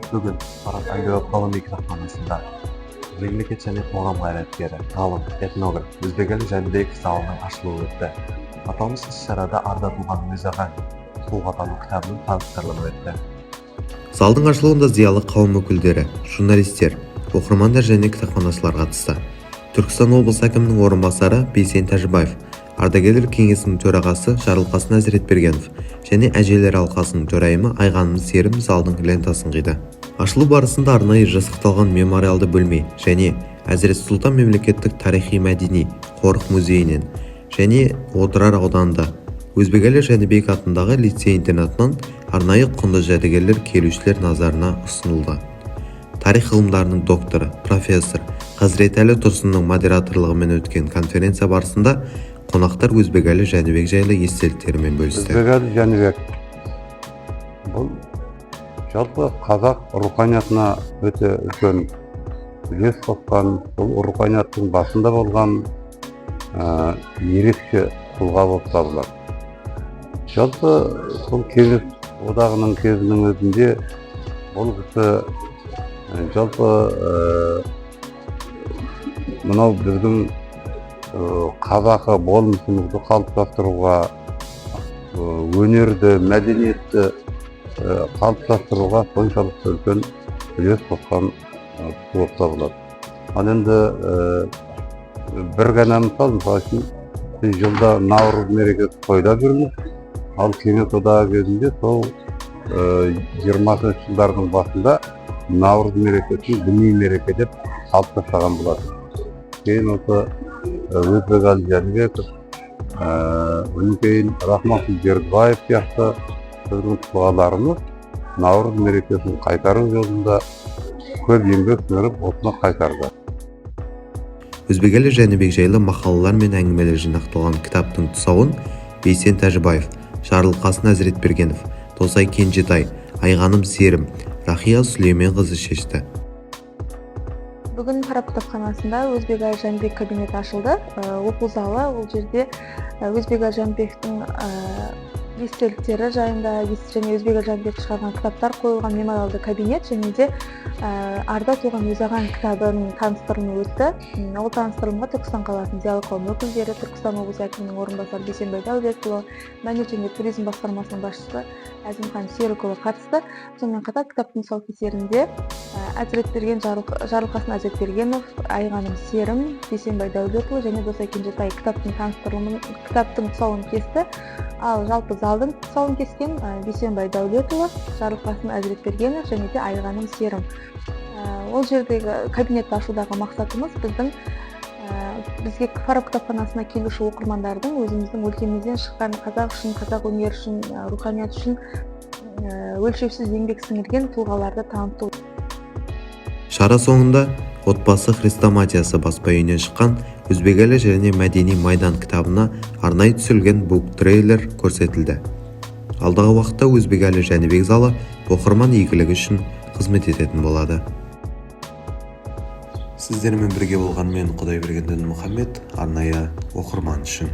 Бүгін Араб әмбебап ғылыми кітапханасында мемлекет және қоғам қайраткері, ғалым, этнограф Өзбекәлі Жәнібеков залының ашылуы өтті. Аталмыш іс-шарада Арда туған Мирзағали тұлғатану кітабының таныстырылымы өтті. Залдың ашылуында зиялы қауым өкілдері, журналистер, оқырмандар және кітапханашылар қатысты. Түркістан облысы әкімінің орынбасары Бейсен Тәжібаев, ардагерлер кеңесінің төрағасы Жарылқасын Әзіретбергенов және әжелер алқасының төрайымы Айғаным Серім залдың лентасын қиды. Ашылу барысында арнайы жасақталған мемориалды бөлме және Әзірет Сұлтан мемлекеттік тарихи-мәдени қорық музейінен және Отырар ауданында Өзбекәлі Жәнібек атындағы лицей-интернатынан арнайы құнды жәдігерлер келушілер назарына ұсынылды. Тарих ғылымдарының докторы, профессор Қазіретәлі Тұрсынның модераторлығымен өткен конференция барысында қонақтар Өзбекәлі Жәнібек жайлы естеліктерімен бөлісті. Өзбекәлі Жәнібек бұл жалпы қазақ руханиятына өте үлкен үлес қосқан, бұл руханияттың басында болған ерекше тұлға болып табылады. Жалпы бұл кеңес одағының кезінің өзінде бұл кісі жалпы мынау біздің қазақы болмысымызды қалыптастыруға, өнерді, мәдениетті қалыптастыруға соншалықты үлкен үлес қосқан болып табылады. Ал енді бір ғана мысал үшін біз жылда Наурыз мерекесі тойлап жүрміз. Ал кеңес одағы кезінде сол 20-шы жылдардың басында Наурыз мерекесін діни мереке деп алып тастаған болады. Кейін осы Өзбекәлі Жәнібеков, одан кейін Рахманқұл Бердібаев сияқты біздің тұлғаларымыз Наурыз мерекесін қайтару жолында көп еңбек сіңіріп осыны қайтарды. Өзбекәлі Жәнібек жайлы мақалалар мен әңгімелер жинақталған кітаптың тұсауын Бейсен Тәжібаев, Жарылқасын Әзіретбергенов, Досай Кенжетай, Айғаным Серім, Рахия Сүлейменқызы шешті. Бүгін Араб кітапханасында Өзбекәлі Жәнібек кабинеті ашылды. Оқу залы, ол жерде Өзбекәлі Жәнібектің естеліктері жайында және Өзбекәлі Жәнібек шығарған кітаптар қойылған мемориалды кабинет және де Арда туған Мирзағали кітабының таныстырылымы өтті. Ол таныстырылымға Түркістан қаласының зиялы қауым өкілдері, Түркістан облысы әкімінің орынбасары Бейсенбай Дәулетұлы, мәдениет және туризм басқармасының басшысы Әзімхан Серікұлы қатысты. Сонымен қатар кітаптың тұсаукесерінде Жарылқасын Әзіретбергенов, Айғаным Серім, Бейсенбай Дәулетұлы және Досай Кенжетай кітаптың тұсауын кесті. Ал жалпы залдың тұсауын кескен Бейсенбай Дәулетұлы, Жарылқасын Әзіретбергенов және де Айғаным Серім. Ол жердегі кабинетті ашудағы мақсатымыз бізге Араб кітапханасына келуші оқырмандардың өзіміздің өлкемізден шыққан қазақ үшін, қазақ өнері үшін, руханият үшін өлшеусіз еңбек сіңірген тұлғаларды таныту. Шара соңында Отбасы хрестоматиясы баспа үйінен шыққан Өзбекәлі және мәдени майдан кітабына арнайы түсірілген бук-трейлер көрсетілді. Алдағы уақытта Өзбекәлі Жәнібек залы оқырман игілігі үшін қызмет ететін болады. Сіздермен бірге болған мен Құдайберген Дінмұхаммед, арнайы оқырман үшін.